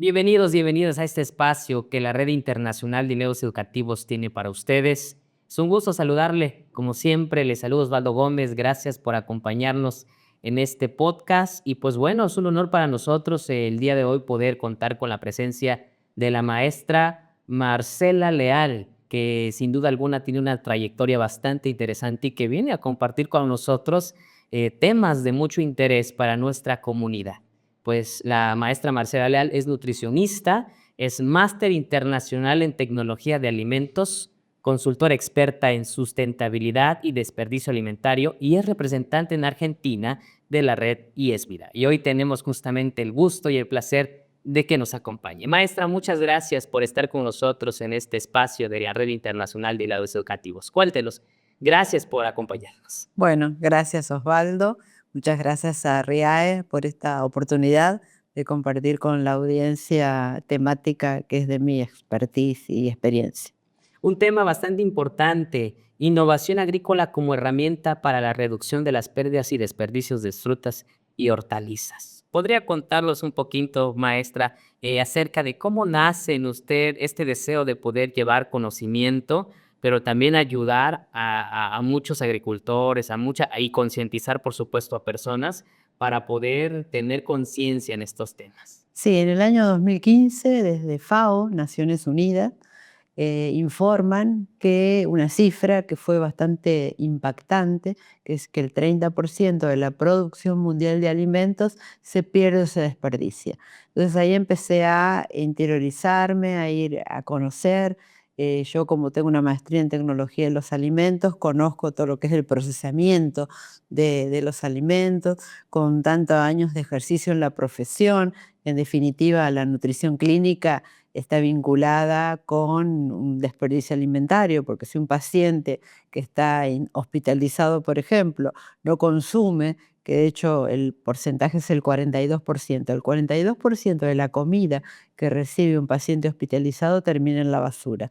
Bienvenidos, bienvenidos a este espacio que la Red Internacional de Medios Educativos tiene para ustedes. Es un gusto saludarle. Como siempre, les saludo Osvaldo Gómez. Gracias por acompañarnos en este podcast. Y pues bueno, es un honor para nosotros el día de hoy poder contar con la presencia de la maestra Marcela Leal, que sin duda alguna tiene una trayectoria bastante interesante y que viene a compartir con nosotros temas de mucho interés para nuestra comunidad. Pues la maestra Marcela Leal es nutricionista, es máster internacional en tecnología de alimentos, consultora experta en sustentabilidad y desperdicio alimentario y es representante en Argentina de la red IESVIDA. Y hoy tenemos justamente el gusto y el placer de que nos acompañe. Maestra, muchas gracias por estar con nosotros en este espacio de la Red Internacional de Lados Educativos. Cuéntenos. Gracias por acompañarnos. Bueno, gracias Osvaldo. Muchas gracias a RIAE por esta oportunidad de compartir con la audiencia temática que es de mi expertise y experiencia. Un tema bastante importante, innovación agrícola como herramienta para la reducción de las pérdidas y desperdicios de frutas y hortalizas. ¿Podría contarnos un poquito, maestra, acerca de cómo nace en usted este deseo de poder llevar conocimiento, pero también ayudar a muchos agricultores, y concientizar, por supuesto, a personas para poder tener conciencia en estos temas? Sí, en el año 2015, desde FAO, Naciones Unidas, informan que una cifra que fue bastante impactante, que es que el 30% de la producción mundial de alimentos se pierde o se desperdicia. Entonces ahí empecé a interiorizarme, a ir a conocer. Yo como tengo una maestría en tecnología de los alimentos, conozco todo lo que es el procesamiento de los alimentos, con tantos años de ejercicio en la profesión. En definitiva, la nutrición clínica está vinculada con un desperdicio alimentario, porque si un paciente que está hospitalizado, por ejemplo, no consume, que de hecho el porcentaje es el 42%, el 42% de la comida que recibe un paciente hospitalizado termina en la basura.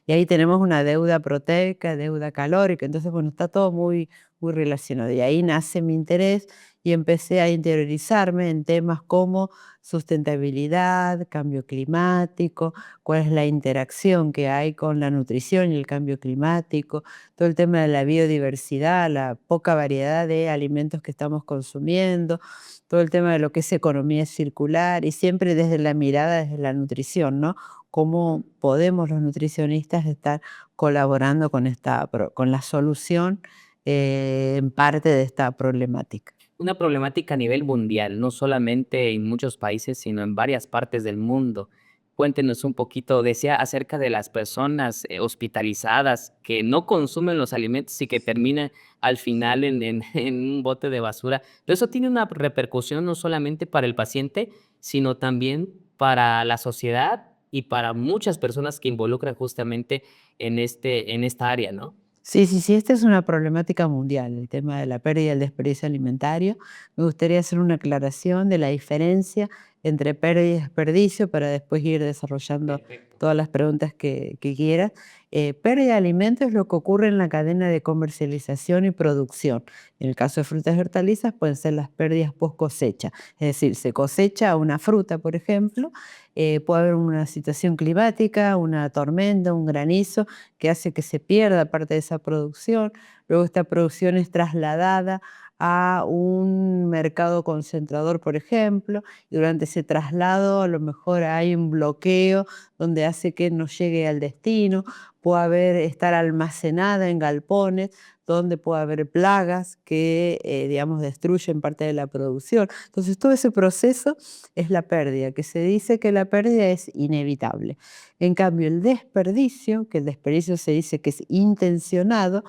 Y ahí tenemos una deuda proteica, deuda calórica, entonces bueno, está todo muy relacionado. Y ahí nace mi interés y empecé a interiorizarme en temas como sustentabilidad, cambio climático, cuál es la interacción que hay con la nutrición y el cambio climático, todo el tema de la biodiversidad, la poca variedad de alimentos que estamos consumiendo, todo el tema de lo que es economía circular y siempre desde la mirada, desde la nutrición, ¿no? Cómo podemos los nutricionistas estar colaborando con la solución en parte de esta problemática. Una problemática a nivel mundial, no solamente en muchos países, sino en varias partes del mundo. Cuéntenos un poquito, decía acerca de las personas hospitalizadas que no consumen los alimentos y que terminan al final en un bote de basura. Pero eso tiene una repercusión no solamente para el paciente, sino también para la sociedad y para muchas personas que involucran justamente en esta área, ¿no? Sí, sí, sí, esta es una problemática mundial, el tema de la pérdida y el desperdicio alimentario. Me gustaría hacer una aclaración de la diferencia entre pérdida y desperdicio para después ir desarrollando Perfecto. todas las preguntas que quieras. Pérdida de alimentos es lo que ocurre en la cadena de comercialización y producción. En el caso de frutas y hortalizas pueden ser las pérdidas post cosecha, es decir, se cosecha una fruta, por ejemplo, puede haber una situación climática, una tormenta, un granizo, que hace que se pierda parte de esa producción. Luego esta producción es trasladada a un mercado concentrador, por ejemplo, y durante ese traslado a lo mejor hay un bloqueo donde hace que no llegue al destino, puede estar almacenada en galpones donde puede haber plagas que, digamos, destruyen parte de la producción. Entonces, todo ese proceso es la pérdida, que se dice que la pérdida es inevitable. En cambio, el desperdicio, que el desperdicio se dice que es intencionado,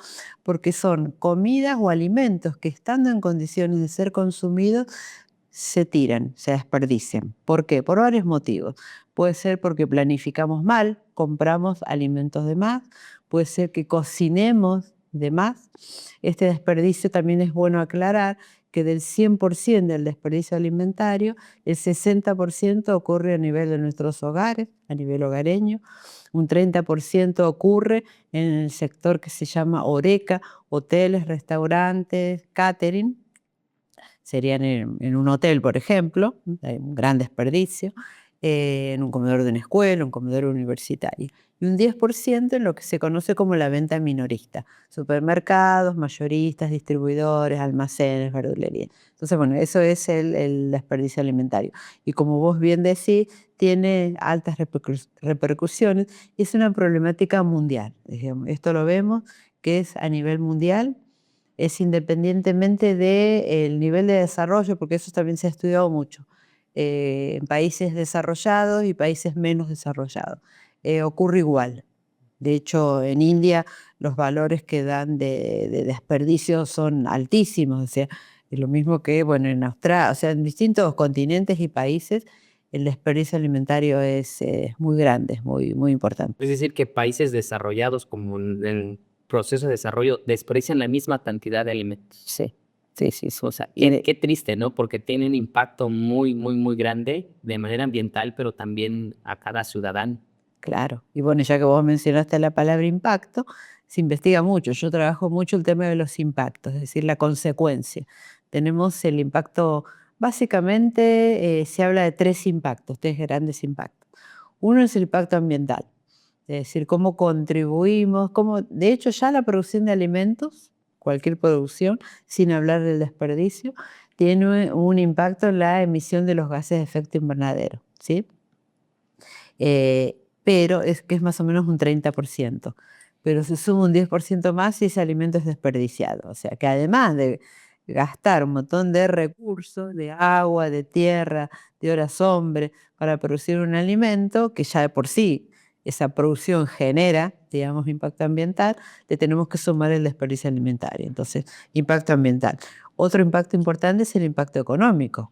porque son comidas o alimentos que estando en condiciones de ser consumidos, se tiran, se desperdician. ¿Por qué? Por varios motivos. Puede ser porque planificamos mal, compramos alimentos de más, puede ser que cocinemos de más. Este desperdicio también es bueno aclarar que del 100% del desperdicio alimentario, el 60% ocurre a nivel de nuestros hogares, a nivel hogareño, un 30% ocurre en el sector que se llama HoReCa, hoteles, restaurantes, catering, serían en un hotel, por ejemplo, hay un gran desperdicio, en un comedor de una escuela, un comedor universitario. Y un 10% en lo que se conoce como la venta minorista, supermercados, mayoristas, distribuidores, almacenes, verdulería. Entonces, bueno, eso es el desperdicio alimentario. Y como vos bien decís, tiene altas repercusiones y es una problemática mundial. Digamos. Esto lo vemos que es a nivel mundial, es independientemente del nivel de desarrollo, porque eso también se ha estudiado mucho, en países desarrollados y países menos desarrollados. Ocurre igual. De hecho, en India los valores que dan de desperdicio son altísimos, o sea, es lo mismo que, bueno, en Australia, o sea, en distintos continentes y países el desperdicio alimentario es muy grande, es muy, muy importante. Es decir, que países desarrollados como en proceso de desarrollo desperdician la misma cantidad de alimentos. Sí, sí, sí, sí. O sea, qué triste, ¿no? Porque tiene un impacto muy, muy, muy grande de manera ambiental, pero también a cada ciudadano. Claro. Y bueno, ya que vos mencionaste la palabra impacto, se investiga mucho. Yo trabajo mucho el tema de los impactos, es decir, la consecuencia. Tenemos el impacto, básicamente se habla de tres impactos, tres grandes impactos. Uno es el impacto ambiental, es decir, cómo contribuimos, de hecho ya la producción de alimentos, cualquier producción, sin hablar del desperdicio, tiene un impacto en la emisión de los gases de efecto invernadero, ¿sí? Pero es que es más o menos un 30%. Pero se suma un 10% más y ese alimento es desperdiciado. O sea que además de gastar un montón de recursos, de agua, de tierra, de horas hombre, para producir un alimento que ya de por sí esa producción genera, digamos, impacto ambiental, le tenemos que sumar el desperdicio alimentario. Entonces, impacto ambiental. Otro impacto importante es el impacto económico.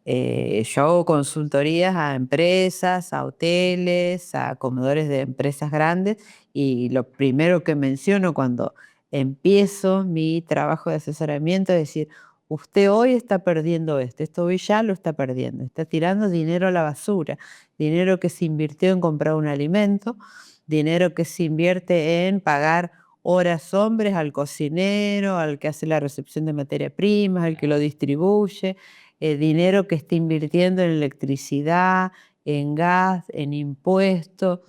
Yo hago consultorías a empresas, a hoteles, a comedores de empresas grandes y lo primero que menciono cuando empiezo mi trabajo de asesoramiento es decir, usted hoy está perdiendo esto hoy ya lo está perdiendo, está tirando dinero a la basura, dinero que se invirtió en comprar un alimento, dinero que se invierte en pagar horas hombres al cocinero, al que hace la recepción de materia prima, al que lo distribuye, dinero que está invirtiendo en electricidad, en gas, en impuestos.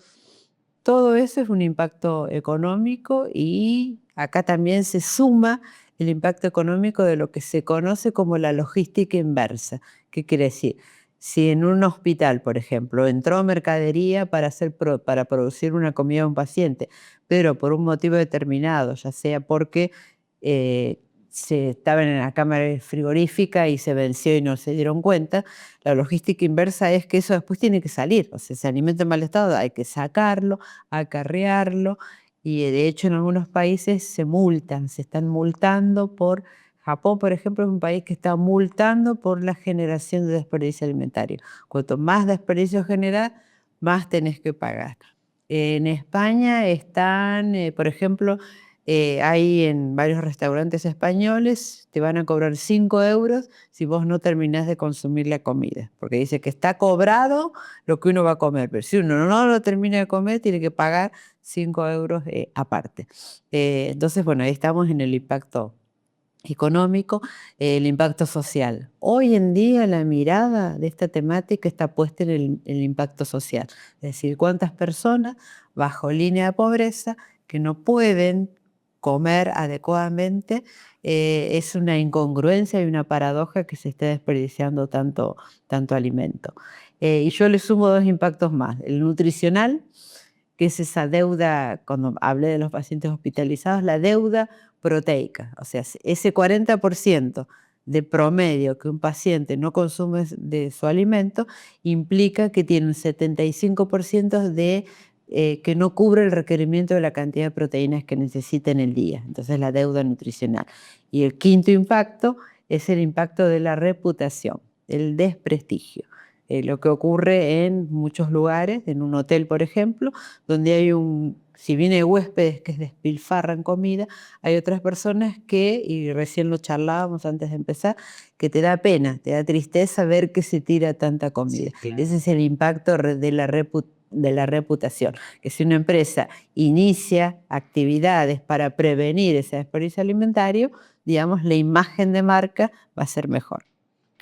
Todo eso es un impacto económico y acá también se suma el impacto económico de lo que se conoce como la logística inversa. ¿Qué quiere decir? Si en un hospital, por ejemplo, entró mercadería para producir una comida a un paciente, pero por un motivo determinado, ya sea porque eh, se estaban en la cámara frigorífica y se venció y no se dieron cuenta, la logística inversa es que eso después tiene que salir. O sea, ese alimento en mal estado hay que sacarlo, acarrearlo y de hecho en algunos países se están multando por, Japón por ejemplo es un país que está multando por la generación de desperdicio alimentario. Cuanto más desperdicio generas, más tenés que pagar. En España están, por ejemplo, hay en varios restaurantes españoles, te van a cobrar 5 euros si vos no terminás de consumir la comida, porque dice que está cobrado lo que uno va a comer, pero si uno no lo termina de comer, tiene que pagar 5 euros aparte. Entonces, bueno, ahí estamos en el impacto económico, el impacto social. Hoy en día la mirada de esta temática está puesta en el impacto social, es decir, cuántas personas bajo línea de pobreza que no pueden comer adecuadamente, es una incongruencia y una paradoja que se esté desperdiciando tanto alimento. Y yo le sumo dos impactos más, el nutricional, que es esa deuda, cuando hablé de los pacientes hospitalizados, la deuda proteica, o sea, ese 40% de promedio que un paciente no consume de su alimento implica que tiene un 75% de que no cubre el requerimiento de la cantidad de proteínas que necesita en el día, entonces la deuda nutricional. Y el quinto impacto es el impacto de la reputación, el desprestigio. Lo que ocurre en muchos lugares, en un hotel por ejemplo, donde si bien hay huéspedes que despilfarran comida, hay otras personas que, y recién lo charlábamos antes de empezar, que te da pena, te da tristeza ver que se tira tanta comida. Sí, claro. Ese es el impacto de la reputación, que si una empresa inicia actividades para prevenir ese desperdicio alimentario, digamos, la imagen de marca va a ser mejor.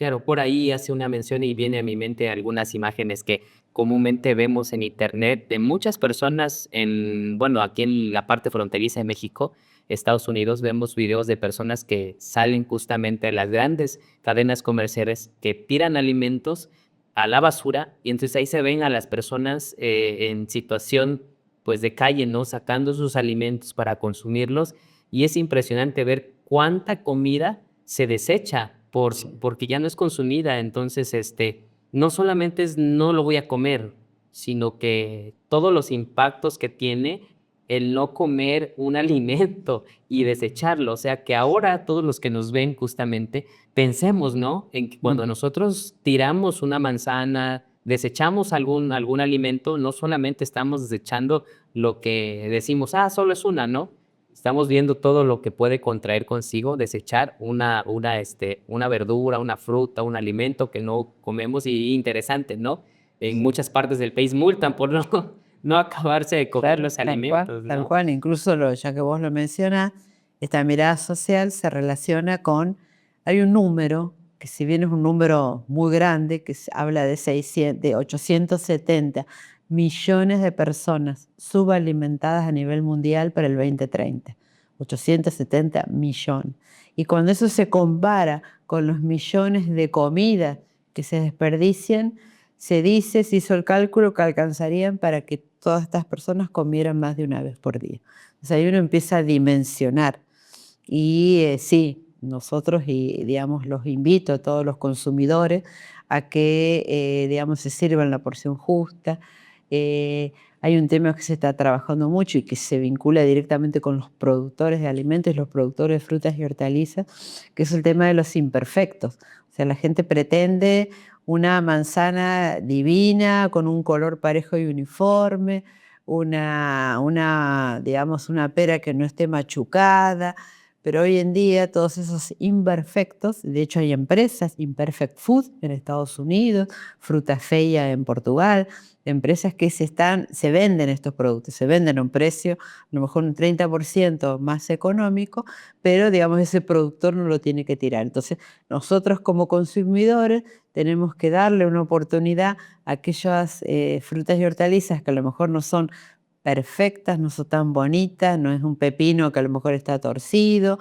Claro, por ahí hace una mención y viene a mi mente algunas imágenes que comúnmente vemos en internet de muchas personas bueno, aquí en la parte fronteriza de México, Estados Unidos, vemos videos de personas que salen justamente de las grandes cadenas comerciales que tiran alimentos a la basura y entonces ahí se ven a las personas en situación pues de calle, ¿no? Sacando sus alimentos para consumirlos y es impresionante ver cuánta comida se desecha porque ya no es consumida. Entonces, no solamente es no lo voy a comer, sino que todos los impactos que tiene el no comer un alimento y desecharlo. O sea, que ahora todos los que nos ven justamente pensemos, ¿no? En que cuando nosotros tiramos una manzana, desechamos algún alimento, no solamente estamos desechando lo que decimos, solo es una, ¿no? Estamos viendo todo lo que puede contraer consigo desechar una verdura, una fruta, un alimento que no comemos y interesante, ¿no? En muchas partes del país multan por no, no acabarse de comer los alimentos, Tal ¿no? cual, incluso ya que vos lo mencionás, esta mirada social se relaciona con, hay un número, que si bien es un número muy grande, que habla de 870 millones de personas subalimentadas a nivel mundial para el 2030. 870 millones. Y cuando eso se compara con los millones de comidas que se desperdician, se hizo el cálculo que alcanzarían para que todas estas personas comieran más de una vez por día. Entonces ahí uno empieza a dimensionar. Y sí, nosotros, y digamos, los invito a todos los consumidores a que, digamos, se sirvan la porción justa. Eh, Hay un tema que se está trabajando mucho y que se vincula directamente con los productores de alimentos y los productores de frutas y hortalizas, que es el tema de los imperfectos. O sea, la gente pretende una manzana divina, con un color parejo y uniforme, digamos, una pera que no esté machucada, pero hoy en día todos esos imperfectos, de hecho hay empresas, Imperfect Food en Estados Unidos, Fruta Feia en Portugal, empresas que se venden estos productos, se venden a un precio a lo mejor un 30% más económico, pero digamos ese productor no lo tiene que tirar. Entonces nosotros como consumidores tenemos que darle una oportunidad a aquellas frutas y hortalizas que a lo mejor no son perfectas, no son tan bonitas, no es un pepino que a lo mejor está torcido,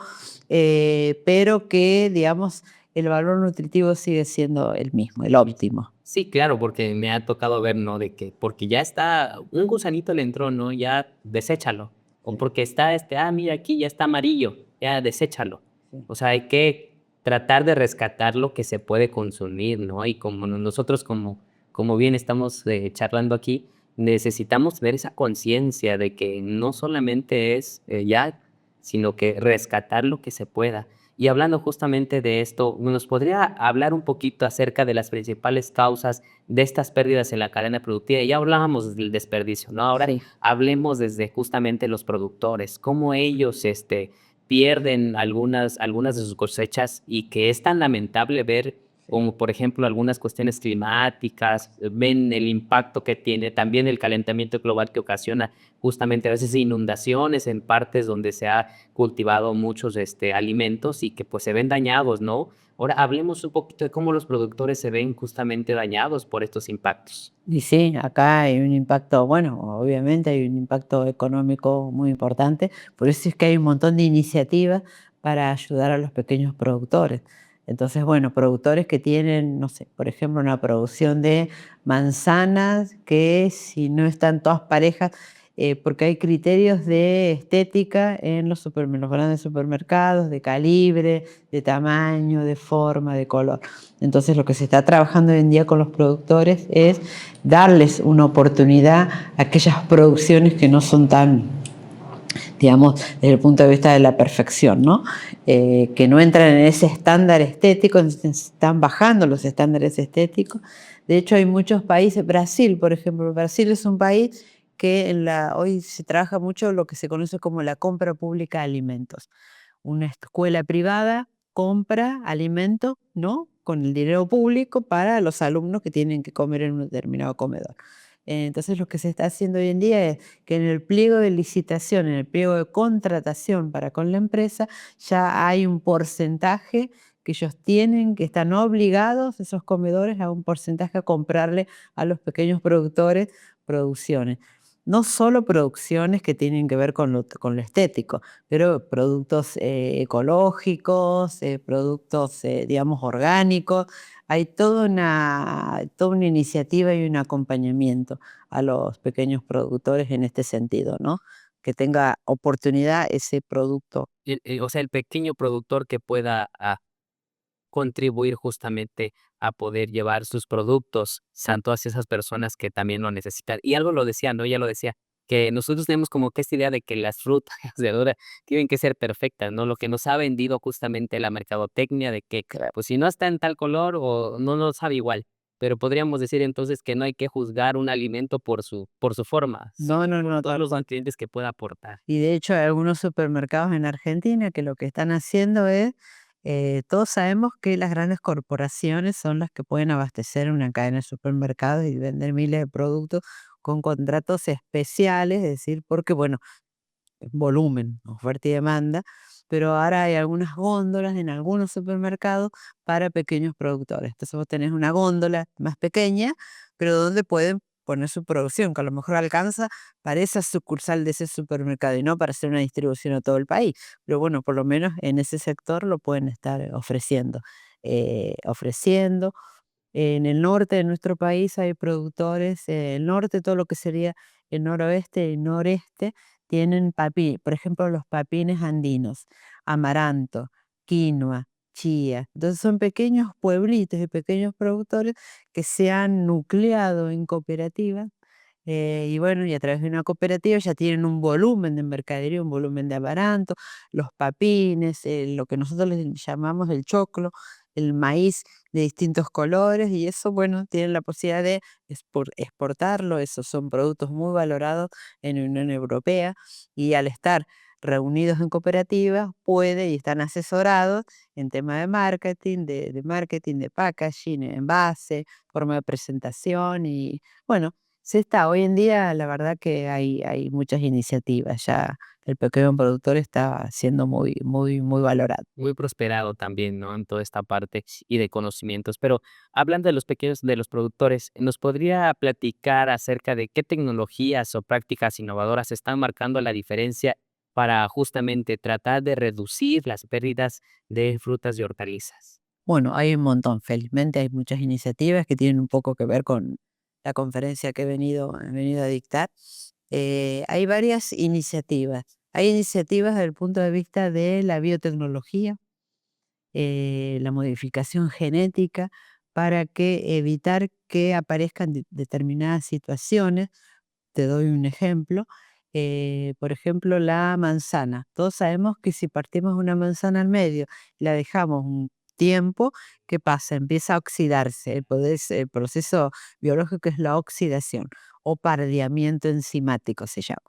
pero que, digamos, el valor nutritivo sigue siendo el mismo, el óptimo. Sí, claro, porque me ha tocado ver, ¿no? De que porque ya está, un gusanito le entró, ¿no? Ya deséchalo. O porque está mira, aquí ya está amarillo, ya deséchalo. Sí. O sea, hay que tratar de rescatar lo que se puede consumir, ¿no? Y como nosotros, como bien estamos charlando aquí, necesitamos ver esa conciencia de que no solamente es ya, sino que rescatar lo que se pueda. Y hablando justamente de esto, ¿nos podría hablar un poquito acerca de las principales causas de estas pérdidas en la cadena productiva? Ya hablábamos del desperdicio, ¿no? Ahora Sí. hablemos desde justamente los productores, cómo ellos pierden algunas de sus cosechas y que es tan lamentable ver como por ejemplo algunas cuestiones climáticas, ven el impacto que tiene, también el calentamiento global que ocasiona justamente a veces inundaciones en partes donde se ha cultivado muchos alimentos y que pues se ven dañados, ¿no? Ahora hablemos un poquito de cómo los productores se ven justamente dañados por estos impactos. Y sí, acá hay un impacto, bueno, obviamente hay un impacto económico muy importante, por eso es que hay un montón de iniciativas para ayudar a los pequeños productores. Entonces, bueno, productores que tienen, no sé, por ejemplo, una producción de manzanas que si no están todas parejas, porque hay criterios de estética en los grandes supermercados, de calibre, de tamaño, de forma, de color. Entonces, lo que se está trabajando hoy en día con los productores es darles una oportunidad a aquellas producciones que no son tan, digamos, desde el punto de vista de la perfección, ¿no? Que no entran en ese estándar estético, están bajando los estándares estéticos. De hecho, hay muchos países, Brasil, por ejemplo, Brasil es un país que hoy se trabaja mucho lo que se conoce como la compra pública de alimentos. Una escuela privada compra alimentos, ¿no?, con el dinero público para los alumnos que tienen que comer en un determinado comedor. Entonces lo que se está haciendo hoy en día es que en el pliego de licitación, en el pliego de contratación para con la empresa, ya hay un porcentaje que ellos tienen, que están obligados, esos comedores, a un porcentaje a comprarle a los pequeños productores producciones. No solo producciones que tienen que ver con lo estético, pero productos ecológicos, productos, digamos, orgánicos. Hay toda una iniciativa y un acompañamiento a los pequeños productores en este sentido, ¿no? Que tenga oportunidad ese producto. O sea, el pequeño productor que pueda contribuir justamente a poder llevar sus productos a todas esas personas que también lo necesitan. Y algo lo decía, ¿no? Ella lo decía, que nosotros tenemos como que esta idea de que las frutas, las verduras tienen que ser perfectas, ¿no? Lo que nos ha vendido justamente la mercadotecnia de que, pues si no está en tal color o no nos sabe igual. Pero podríamos decir entonces que no hay que juzgar un alimento por su forma, No, sino no, por no. todos los nutrientes que pueda aportar. Y de hecho hay algunos supermercados en Argentina que lo que están haciendo es, todos sabemos que las grandes corporaciones son las que pueden abastecer una cadena de supermercados y vender miles de productos con contratos especiales, es decir, porque bueno, volumen, oferta y demanda, pero ahora hay algunas góndolas en algunos supermercados para pequeños productores. Entonces vos tenés una góndola más pequeña, pero donde pueden poner su producción, que a lo mejor alcanza para esa sucursal de ese supermercado y no para hacer una distribución a todo el país. Pero bueno, por lo menos en ese sector lo pueden estar ofreciendo. Ofreciendo. En el norte de nuestro país hay productores, el norte, todo lo que sería el noroeste y noreste, tienen por ejemplo, los papines andinos, amaranto, quinoa, chía. Entonces son pequeños pueblitos y pequeños productores que se han nucleado en cooperativas. Y bueno, y a través de una cooperativa ya tienen un volumen de mercadería, un volumen de amaranto, los papines, lo que nosotros les llamamos el choclo, el maíz de distintos colores, y eso, bueno, tienen la posibilidad de exportarlo. Esos son productos muy valorados en la Unión Europea, y al estar reunidos en cooperativas y están asesorados en tema de marketing, de packaging, envase, forma de presentación. Y bueno, hoy en día la verdad que hay muchas iniciativas, ya el pequeño productor está siendo muy, muy, muy valorado. Muy prosperado también, ¿no? En toda esta parte y de conocimientos. Pero hablando de los pequeños, de los productores, ¿nos podría platicar acerca de qué tecnologías o prácticas innovadoras están marcando la diferencia para justamente tratar de reducir las pérdidas de frutas y hortalizas? Bueno, hay un montón, felizmente hay muchas iniciativas que tienen un poco que ver con la conferencia que he venido a dictar. Hay varias iniciativas. Hay iniciativas desde el punto de vista de la biotecnología, la modificación genética, para que evitar que aparezcan determinadas situaciones. Te doy un ejemplo. Por ejemplo, la manzana. Todos sabemos que si partimos una manzana al medio y la dejamos un tiempo, ¿qué pasa? Empieza a oxidarse. El proceso biológico es la oxidación o pardeamiento enzimático se llama.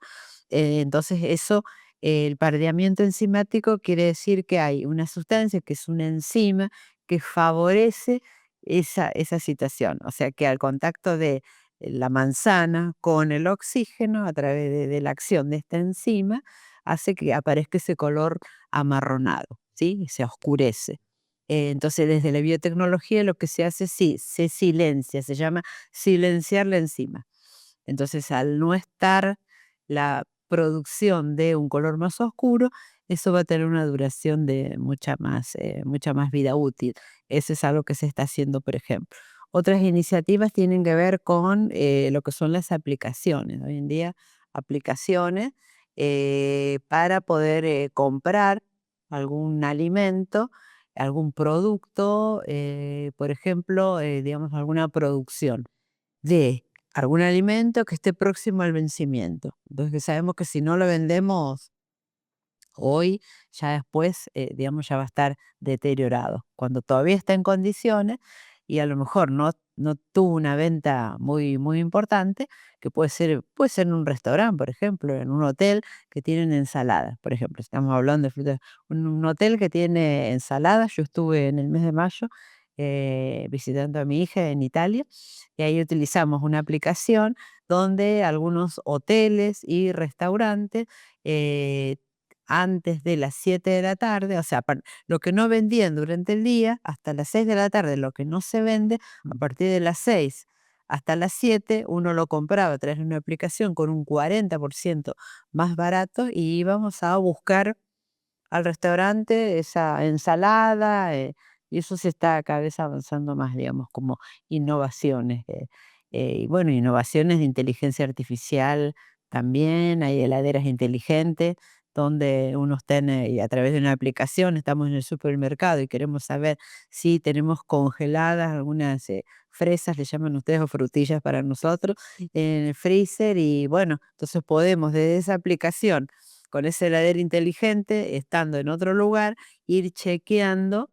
Entonces eso, el pardeamiento enzimático quiere decir que hay una sustancia que es una enzima que favorece esa situación. O sea que al contacto de la manzana con el oxígeno, a través de la acción de esta enzima, hace que aparezca ese color amarronado, ¿sí? Se oscurece. Entonces, desde la biotecnología lo que se hace, sí, se silencia, se llama silenciar la enzima. Entonces, al no estar la producción de un color más oscuro, eso va a tener una duración de mucha más vida útil. Eso es algo que se está haciendo, por ejemplo. Otras iniciativas tienen que ver con lo que son las aplicaciones. Hoy en día, aplicaciones para poder comprar algún alimento, algún producto, por ejemplo, digamos, alguna producción de algún alimento que esté próximo al vencimiento. Entonces, que sabemos que si no lo vendemos hoy, ya después, digamos, ya va a estar deteriorado. Cuando todavía está en condiciones y a lo mejor no tuvo una venta muy, muy importante, que puede ser en un restaurante, por ejemplo, en un hotel que tienen ensaladas, por ejemplo, estamos hablando de frutas, un hotel que tiene ensaladas. Yo estuve en el mes de mayo visitando a mi hija en Italia, y ahí utilizamos una aplicación donde algunos hoteles y restaurantes eh, antes de las 7 de la tarde, o sea, lo que no vendían durante el día, hasta las 6 de la tarde, lo que no se vende, a partir de las 6 hasta las 7, uno lo compraba a través de una aplicación con un 40% más barato y íbamos a buscar al restaurante esa ensalada, y eso se está cada vez avanzando más, digamos, como innovaciones. Y bueno, innovaciones de inteligencia artificial también, hay heladeras inteligentes donde uno está y a través de una aplicación estamos en el supermercado y queremos saber si tenemos congeladas algunas fresas, le llaman ustedes, o frutillas para nosotros, en el freezer y bueno, entonces podemos desde esa aplicación con esa heladera inteligente, estando en otro lugar, ir chequeando,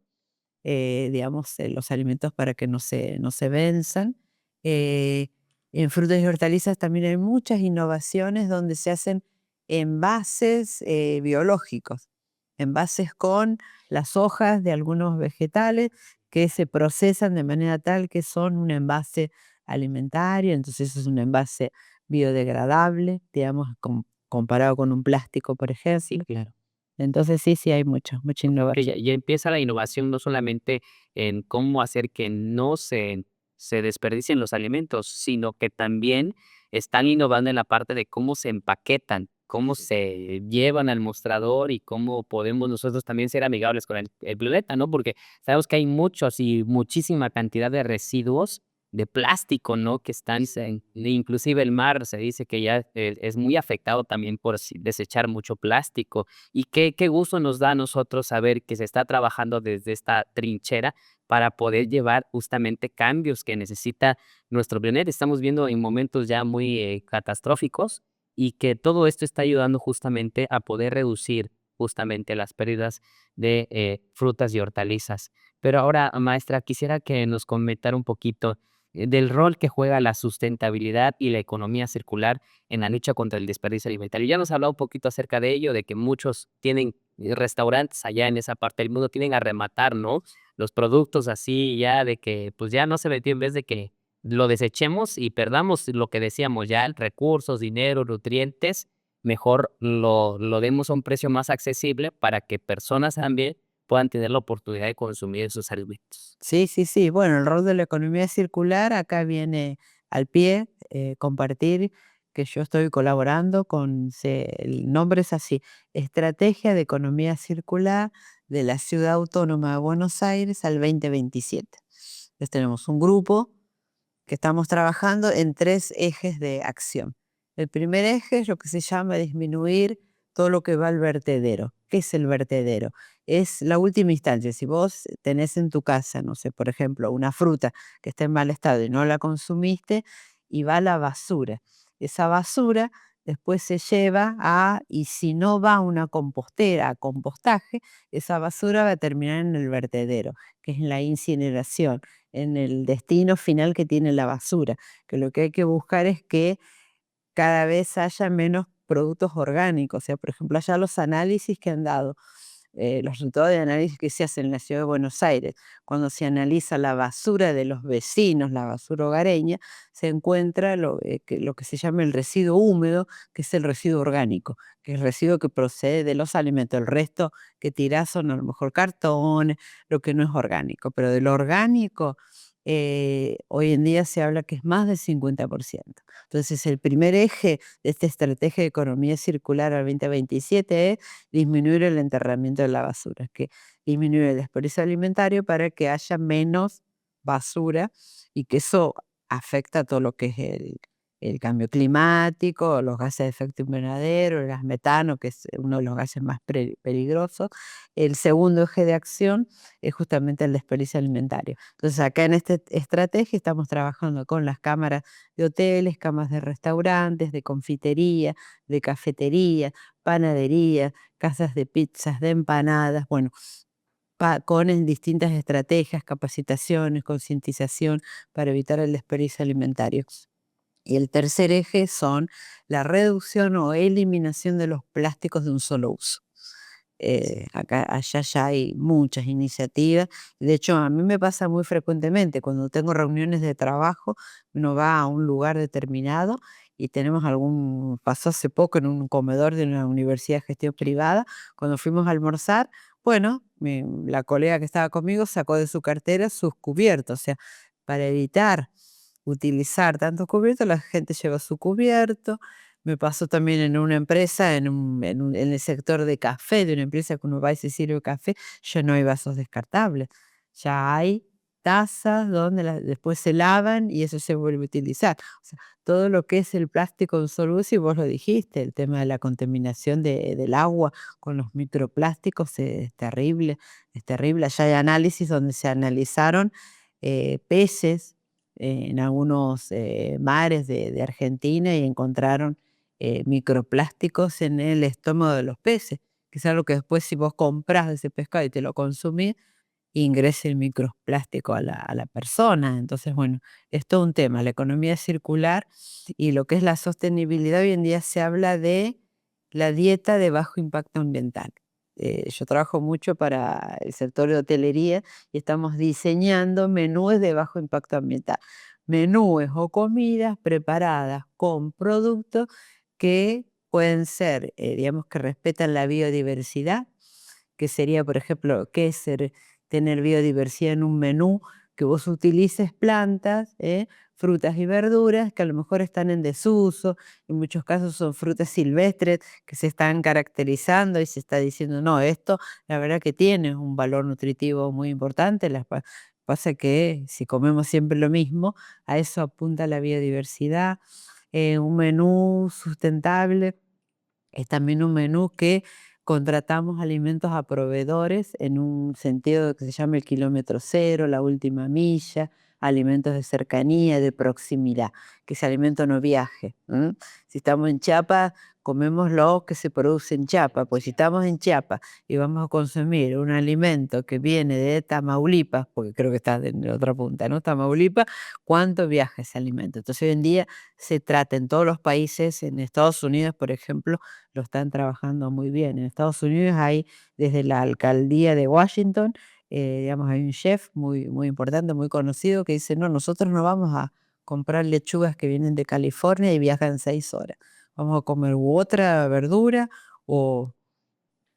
digamos, los alimentos para que no se venzan. Eh, en frutas y hortalizas también hay muchas innovaciones donde se hacen envases biológicos, envases con las hojas de algunos vegetales que se procesan de manera tal que son un envase alimentario, entonces es un envase biodegradable, digamos, comparado con un plástico, por Sí, ejemplo. claro. Entonces sí, hay mucha Que innovación. ya empieza la innovación no solamente en cómo hacer que no se desperdicien los alimentos, sino que también están innovando en la parte de cómo se empaquetan, cómo se llevan al mostrador y cómo podemos nosotros también ser amigables con el planeta, ¿no? Porque sabemos que hay muchos y muchísima cantidad de residuos de plástico, ¿no? Que están inclusive el mar se dice que ya, es muy afectado también por desechar mucho plástico. Y qué gusto nos da a nosotros saber que se está trabajando desde esta trinchera para poder llevar justamente cambios que necesita nuestro planeta. Estamos viendo en momentos ya muy, catastróficos y que todo esto está ayudando justamente a poder reducir justamente las pérdidas de, frutas y hortalizas. Pero ahora, maestra, quisiera que nos comentara un poquito, del rol que juega la sustentabilidad y la economía circular en la lucha contra el desperdicio alimentario. Ya nos ha hablado un poquito acerca de ello, de que muchos tienen restaurantes allá en esa parte del mundo, tienen a rematar, ¿no? Los productos así ya de que, pues ya no se vendió en vez de que lo desechemos y perdamos lo que decíamos ya, recursos, dinero, nutrientes, mejor lo demos a un precio más accesible para que personas también puedan tener la oportunidad de consumir esos alimentos. Sí. Bueno, el rol de la economía circular acá viene al pie, compartir que yo estoy colaborando el nombre es así, Estrategia de Economía Circular de la Ciudad Autónoma de Buenos Aires al 2027. Entonces tenemos un grupo que estamos trabajando en 3 ejes de acción. El primer eje es lo que se llama disminuir todo lo que va al vertedero. ¿Qué es el vertedero? Es la última instancia. Si vos tenés en tu casa, no sé, por ejemplo, una fruta que está en mal estado y no la consumiste y va a la basura. Esa basura después se lleva y si no va a una compostera, a compostaje, esa basura va a terminar en el vertedero, que es la incineración, en el destino final que tiene la basura, que lo que hay que buscar es que cada vez haya menos productos orgánicos. O sea, por ejemplo, allá los análisis que han dado, los resultados de análisis que se hacen en la ciudad de Buenos Aires, cuando se analiza la basura de los vecinos, la basura hogareña, se encuentra lo que se llama el residuo húmedo, que es el residuo orgánico, que es el residuo que procede de los alimentos. El resto que tirás son a lo mejor cartones, lo que no es orgánico, pero de lo orgánico hoy en día se habla que es más del 50%. Entonces, el primer eje de esta estrategia de economía circular al 2027 es disminuir el enterramiento de la basura, que disminuir el desperdicio alimentario para que haya menos basura y que eso afecta a todo lo que es el cambio climático, los gases de efecto invernadero, el gas metano, que es uno de los gases más peligrosos. El segundo eje de acción es justamente el desperdicio alimentario. Entonces, acá en esta estrategia estamos trabajando con las cámaras de hoteles, cámaras de restaurantes, de confitería, de cafetería, panadería, casas de pizzas, de empanadas, bueno, con distintas estrategias, capacitaciones, concientización para evitar el desperdicio alimentario. Y el tercer eje son la reducción o eliminación de los plásticos de un solo uso. Allá ya hay muchas iniciativas. De hecho, a mí me pasa muy frecuentemente cuando tengo reuniones de trabajo, uno va a un lugar determinado y pasó hace poco en un comedor de una universidad de gestión privada, cuando fuimos a almorzar, bueno, la colega que estaba conmigo sacó de su cartera sus cubiertos, o sea, para evitar utilizar tantos cubiertos, la gente lleva su cubierto. Me pasó también en una empresa, en el sector de café, de una empresa que uno va y se sirve café, ya no hay vasos descartables, ya hay tazas donde después se lavan y eso se vuelve a utilizar. O sea, todo lo que es el plástico en solo uso, y vos lo dijiste, el tema de la contaminación del agua con los microplásticos es terrible, es terrible. Allá hay análisis donde se analizaron peces en algunos mares de Argentina y encontraron microplásticos en el estómago de los peces, que es algo que después si vos compras de ese pescado y te lo consumís, ingresa el microplástico a la persona. Entonces, bueno, es todo un tema, la economía circular y lo que es la sostenibilidad. Hoy en día se habla de la dieta de bajo impacto ambiental. Yo trabajo mucho para el sector de hotelería y estamos diseñando menúes de bajo impacto ambiental. Menúes o comidas preparadas con productos que pueden ser, digamos, que respetan la biodiversidad, que sería, por ejemplo, ¿qué es tener biodiversidad en un menú? Que vos utilices plantas, frutas y verduras que a lo mejor están en desuso, en muchos casos son frutas silvestres que se están caracterizando y se está diciendo, no, esto la verdad que tiene un valor nutritivo muy importante. Pasa que si comemos siempre lo mismo, a eso apunta la biodiversidad. Un menú sustentable es también un menú que contratamos alimentos a proveedores en un sentido que se llama el kilómetro cero, la última milla, alimentos de cercanía, de proximidad, que ese alimento no viaje. Si estamos en Chiapas, comemos lo que se produce en Chiapas, pues si estamos en Chiapas y vamos a consumir un alimento que viene de Tamaulipas, porque creo que está en la otra punta, ¿no? Tamaulipas, ¿cuánto viaja ese alimento? Entonces hoy en día se trata en todos los países, en Estados Unidos, por ejemplo, lo están trabajando muy bien. En Estados Unidos hay, desde la alcaldía de Washington, digamos, hay un chef muy, muy importante, muy conocido, que dice, no, nosotros no vamos a comprar lechugas que vienen de California y viajan 6 horas. Vamos a comer u otra verdura, o,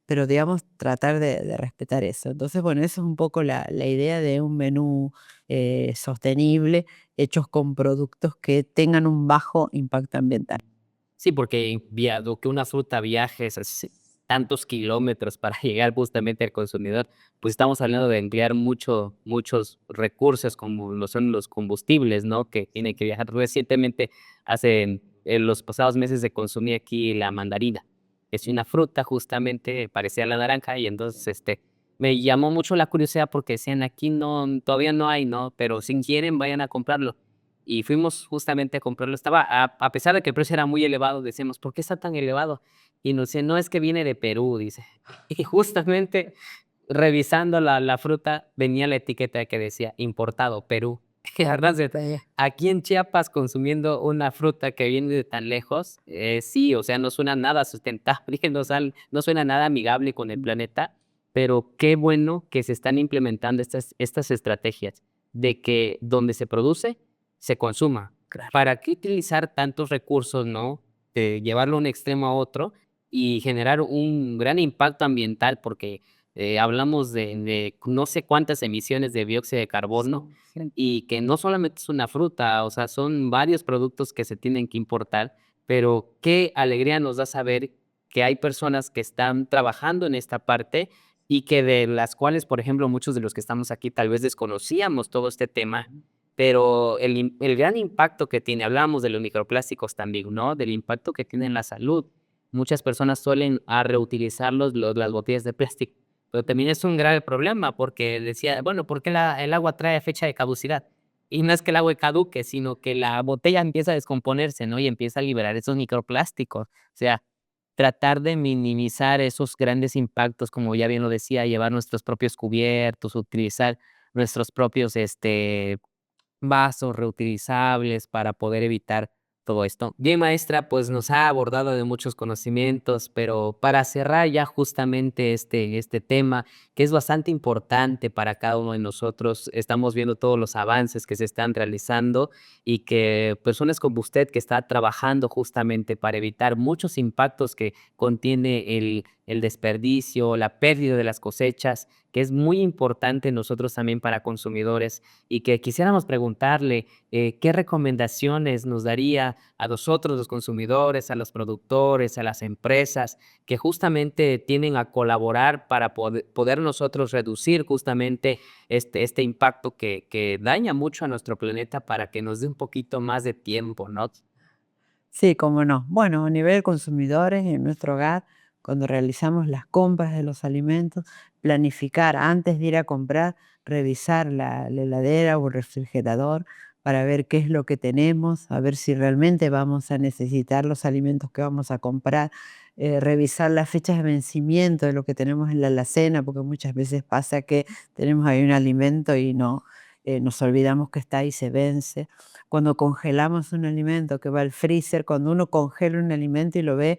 pero digamos, tratar de respetar eso. Entonces, bueno, eso es un poco la idea de un menú sostenible, hechos con productos que tengan un bajo impacto ambiental. Sí, porque que una fruta viaje tantos kilómetros para llegar justamente al consumidor, pues estamos hablando de emplear muchos recursos como lo son los combustibles, ¿no? Que tienen que viajar. Recientemente, en los pasados meses, se consumí aquí la mandarina. Es una fruta justamente parecida a la naranja y entonces me llamó mucho la curiosidad porque decían aquí no, todavía no hay, ¿no? Pero si quieren, vayan a comprarlo. Y fuimos justamente a comprarlo. Estaba, a pesar de que el precio era muy elevado, decíamos, ¿por qué está tan elevado? Y nos dice, no, es que viene de Perú, dice. Y justamente revisando la fruta, venía la etiqueta que decía importado, Perú. Y la verdad, aquí en Chiapas, consumiendo una fruta que viene de tan lejos, sí, o sea, no suena nada sustentable, no suena nada amigable con el planeta, pero qué bueno que se están implementando estas estrategias de que donde se produce, se consuma. Claro. ¿Para qué utilizar tantos recursos, no? De llevarlo a un extremo a otro y generar un gran impacto ambiental, porque hablamos de no sé cuántas emisiones de dióxido de carbono y que no solamente es una fruta, o sea, son varios productos que se tienen que importar, pero qué alegría nos da saber que hay personas que están trabajando en esta parte y que de las cuales, por ejemplo, muchos de los que estamos aquí tal vez desconocíamos todo este tema, pero el gran impacto que tiene, hablábamos de los microplásticos también, ¿no? Del impacto que tiene en la salud. Muchas personas suelen reutilizar las botellas de plástico, pero también es un grave problema porque decía, bueno, ¿por qué el agua trae fecha de caducidad? Y no es que el agua caduque, sino que la botella empieza a descomponerse, ¿no? Y empieza a liberar esos microplásticos. O sea, tratar de minimizar esos grandes impactos, como ya bien lo decía, llevar nuestros propios cubiertos, utilizar nuestros propios vasos reutilizables para poder evitar todo esto. Bien, maestra, pues nos ha abordado de muchos conocimientos, pero para cerrar ya justamente este tema, que es bastante importante para cada uno de nosotros, estamos viendo todos los avances que se están realizando y que personas como usted que está trabajando justamente para evitar muchos impactos que contiene el desperdicio, la pérdida de las cosechas, que es muy importante nosotros también para consumidores y que quisiéramos preguntarle ¿qué recomendaciones nos daría a nosotros, los consumidores, a los productores, a las empresas que justamente tienen a colaborar para poder nosotros reducir justamente este impacto que daña mucho a nuestro planeta para que nos dé un poquito más de tiempo, ¿no? Sí, cómo no. Bueno, a nivel consumidores, en nuestro hogar, cuando realizamos las compras de los alimentos, planificar antes de ir a comprar, revisar la heladera o el refrigerador para ver qué es lo que tenemos, a ver si realmente vamos a necesitar los alimentos que vamos a comprar, revisar las fechas de vencimiento de lo que tenemos en la alacena, porque muchas veces pasa que tenemos ahí un alimento y no, nos olvidamos que está ahí, se vence. Cuando congelamos un alimento que va al freezer, cuando uno congela un alimento y lo ve,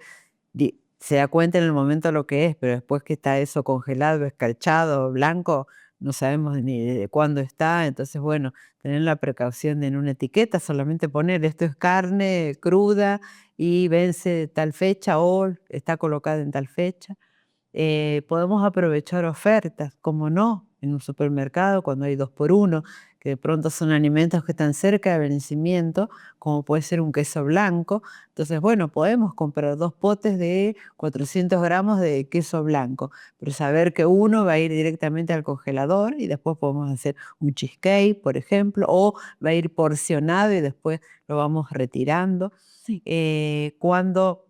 se da cuenta en el momento lo que es, pero después que está eso congelado, escarchado, blanco, no sabemos ni de cuándo está. Entonces, bueno, tener la precaución de en una etiqueta solamente poner esto es carne cruda y vence tal fecha o está colocada en tal fecha. Podemos aprovechar ofertas, como no, en un supermercado cuando hay 2 por 1, que de pronto son alimentos que están cerca de vencimiento, como puede ser un queso blanco. Entonces, bueno, podemos comprar 2 potes de 400 gramos de queso blanco, pero saber que uno va a ir directamente al congelador y después podemos hacer un cheesecake, por ejemplo, o va a ir porcionado y después lo vamos retirando. Sí. Cuando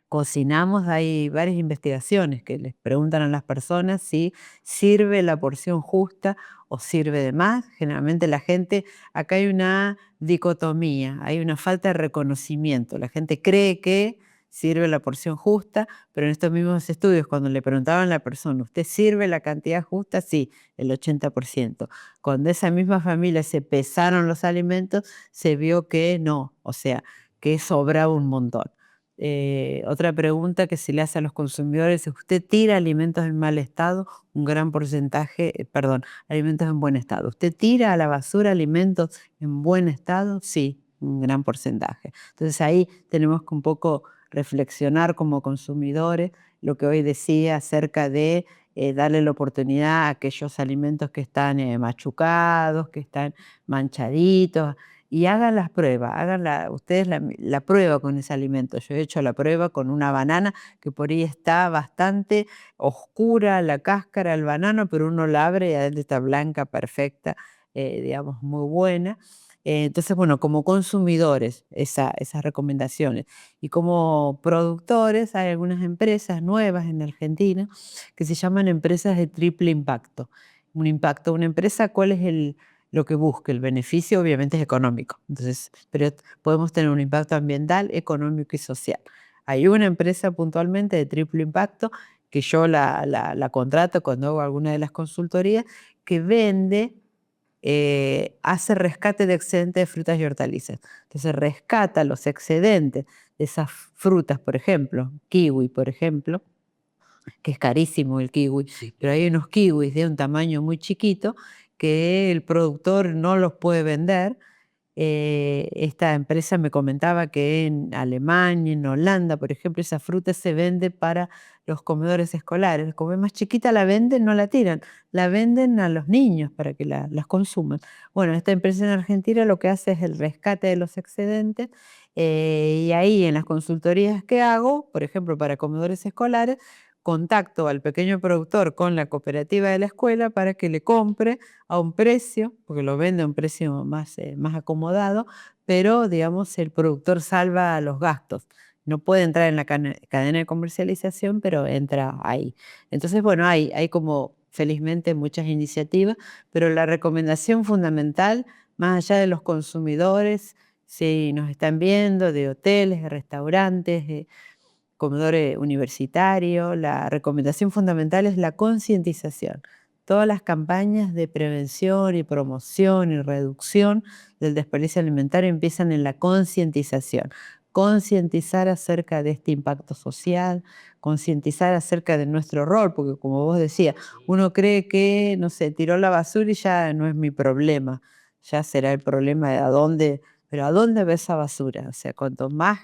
cocinamos, hay varias investigaciones que les preguntan a las personas si sirve la porción justa o sirve de más. Generalmente la gente, acá hay una dicotomía, hay una falta de reconocimiento. La gente cree que sirve la porción justa, pero en estos mismos estudios, cuando le preguntaban a la persona, ¿usted sirve la cantidad justa? Sí, el 80%. Cuando esa misma familia se pesaron los alimentos, se vio que no, o sea, que sobraba un montón. Otra pregunta que se le hace a los consumidores es, ¿usted tira alimentos en mal estado? Un gran porcentaje, perdón, alimentos en buen estado. ¿Usted tira a la basura alimentos en buen estado? Sí, un gran porcentaje. Entonces ahí tenemos que un poco reflexionar como consumidores lo que hoy decía acerca de darle la oportunidad a aquellos alimentos que están machucados, que están manchaditos, y hagan las pruebas, ustedes la prueba con ese alimento. Yo he hecho la prueba con una banana que por ahí está bastante oscura la cáscara del banano, pero uno la abre y adentro está blanca, perfecta, digamos, muy buena. Entonces, bueno, como consumidores, esas recomendaciones. Y como productores, hay algunas empresas nuevas en Argentina que se llaman empresas de triple impacto. Un impacto, una empresa, ¿cuál es lo que busca? El beneficio obviamente es económico, entonces, pero podemos tener un impacto ambiental, económico y social. Hay una empresa puntualmente de triple impacto que yo la contrato cuando hago alguna de las consultorías, que vende, hace rescate de excedentes de frutas y hortalizas. Entonces rescata los excedentes de esas frutas, por ejemplo, kiwi, por ejemplo, que es carísimo el kiwi, Sí. pero hay unos kiwis de un tamaño muy chiquito que el productor no los puede vender. Esta empresa me comentaba que en Alemania, en Holanda, por ejemplo, esa fruta se vende para los comedores escolares. Como es más chiquita, la venden, no la tiran, la venden a los niños para que las consuman. Bueno, esta empresa en Argentina lo que hace es el rescate de los excedentes, y ahí en las consultorías que hago, por ejemplo, para comedores escolares, contacto al pequeño productor con la cooperativa de la escuela para que le compre a un precio, porque lo vende a un precio más acomodado, pero digamos el productor salva los gastos. No puede entrar en la cadena de comercialización, pero entra ahí. Entonces, bueno, hay como felizmente muchas iniciativas, pero la recomendación fundamental, más allá de los consumidores, si nos están viendo, de hoteles, de restaurantes, de comedores universitarios, la recomendación fundamental es la concientización. todas las campañas de prevención y promoción y reducción del desperdicio alimentario empiezan en la concientización. Concientizar acerca de este impacto social, concientizar acerca de nuestro rol, porque como vos decías, uno cree que, no sé, tiró la basura y ya no es mi problema, ya será el problema de a dónde, pero a dónde va esa basura. O sea, cuanto más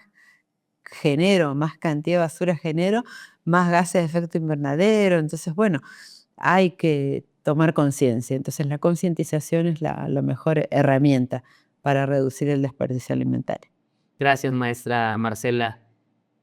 genero, más cantidad de basura genero, más gases de efecto invernadero. Entonces, bueno, hay que tomar conciencia. Entonces, la concientización es la mejor herramienta para reducir el desperdicio alimentario. Gracias, maestra Marcela.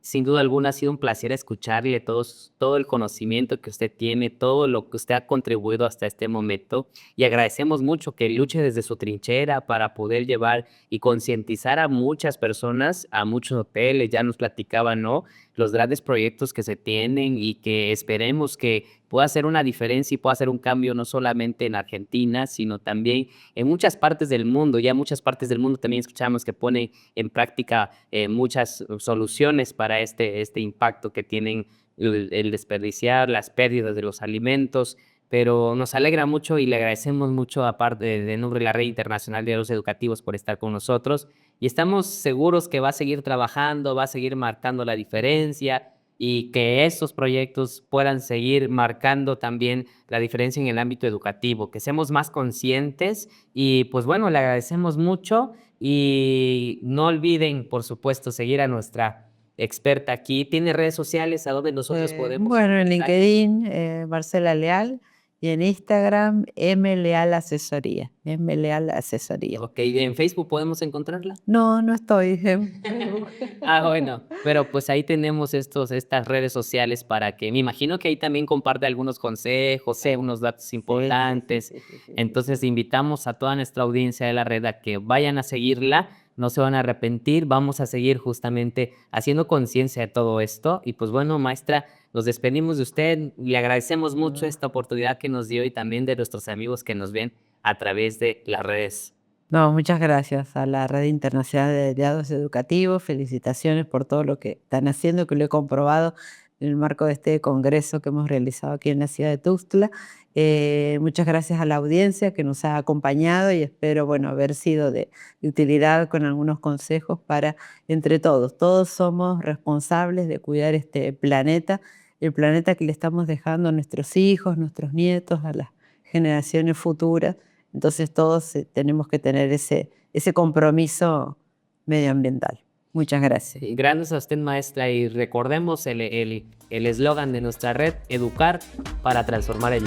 Sin duda alguna ha sido un placer escucharle todo el conocimiento que usted tiene, todo lo que usted ha contribuido hasta este momento y agradecemos mucho que luche desde su trinchera para poder llevar y concientizar a muchas personas, a muchos hoteles, ya nos platicaban, ¿no? Los grandes proyectos que se tienen y que esperemos que pueda hacer una diferencia y pueda hacer un cambio no solamente en Argentina, sino también en muchas partes del mundo. Ya en muchas partes del mundo también escuchamos que ponen en práctica muchas soluciones para este impacto que tienen el desperdiciar, las pérdidas de los alimentos, pero nos alegra mucho y le agradecemos mucho, aparte de nombre de la Red Internacional de los Educativos, por estar con nosotros. Y estamos seguros que va a seguir trabajando, va a seguir marcando la diferencia y que estos proyectos puedan seguir marcando también la diferencia en el ámbito educativo, que seamos más conscientes y pues bueno, le agradecemos mucho y no olviden, por supuesto, seguir a nuestra experta aquí. ¿Tiene redes sociales a donde nosotros podemos Bueno, en contactar? LinkedIn, Marcela Leal, y en Instagram, M Leal Asesoría. M Leal Asesoría. Ok, ¿en Facebook podemos encontrarla? No, no estoy en Facebook. Ah, bueno, pero pues ahí tenemos estas redes sociales para que, me imagino que ahí también comparte algunos consejos, unos datos Sí, importantes. sí. Entonces invitamos a toda nuestra audiencia de la red a que vayan a seguirla, no se van a arrepentir, vamos a seguir justamente haciendo conciencia de todo esto. Y pues bueno, maestra, nos despedimos de usted, le agradecemos mucho esta oportunidad que nos dio y también de nuestros amigos que nos ven a través de las redes. No, muchas gracias a la Red Internacional de Aliados Educativos. Felicitaciones por todo lo que están haciendo, que lo he comprobado en el marco de este congreso que hemos realizado aquí en la ciudad de Tuxtla. Muchas gracias a la audiencia que nos ha acompañado y espero, bueno, haber sido de utilidad con algunos consejos para, entre todos, todos somos responsables de cuidar este planeta, el planeta que le estamos dejando a nuestros hijos, nuestros nietos, a las generaciones futuras. Entonces todos tenemos que tener ese compromiso medioambiental. Muchas gracias. Sí, gracias a usted, maestra, y recordemos el eslogan de nuestra red, educar para transformar el